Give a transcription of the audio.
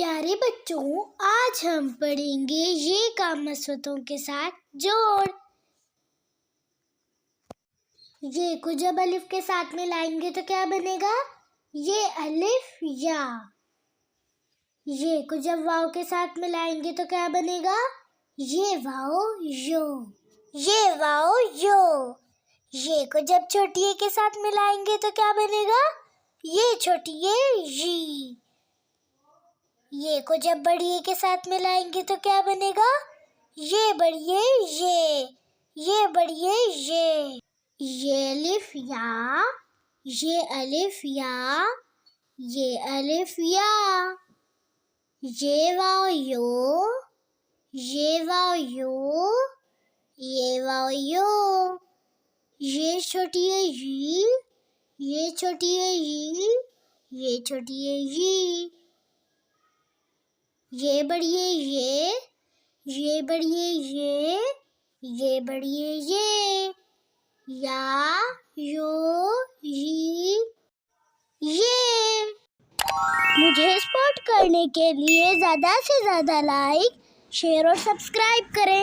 प्यारे बच्चों, आज हम पढ़ेंगे ये काम मसवतों के साथ जोड़। ये को जब अलिफ के साथ में लाएंगे तो क्या बनेगा? ये अलिफ या। ये को जब वाव के साथ में लाएंगे तो क्या बनेगा? ये वाव यो। ये वाव यो। ये को जब छोटी ए के साथ में लाएंगे तो क्या बनेगा? ये छोटी ए जी। ये को जब बड़ी ए के साथ में लाएंगे तो क्या बनेगा? ये बड़ी ए ये। ये बड़ी ए ये। ये अलिफ या। ये अलिफ या। ये अलिफ या। ये वाव यो। ये वाव यो। ये वाव यो। ये छोटी ए जी। ये छोटी ए जी। ये छोटी ए जी। ये बड़ी ए ये। ये बड़ी ए ये। ये बड़ी ए ये। या यो ये। मुझे सपोर्ट करने के लिए ज़्यादा से ज़्यादा लाइक, शेयर और सब्सक्राइब करें।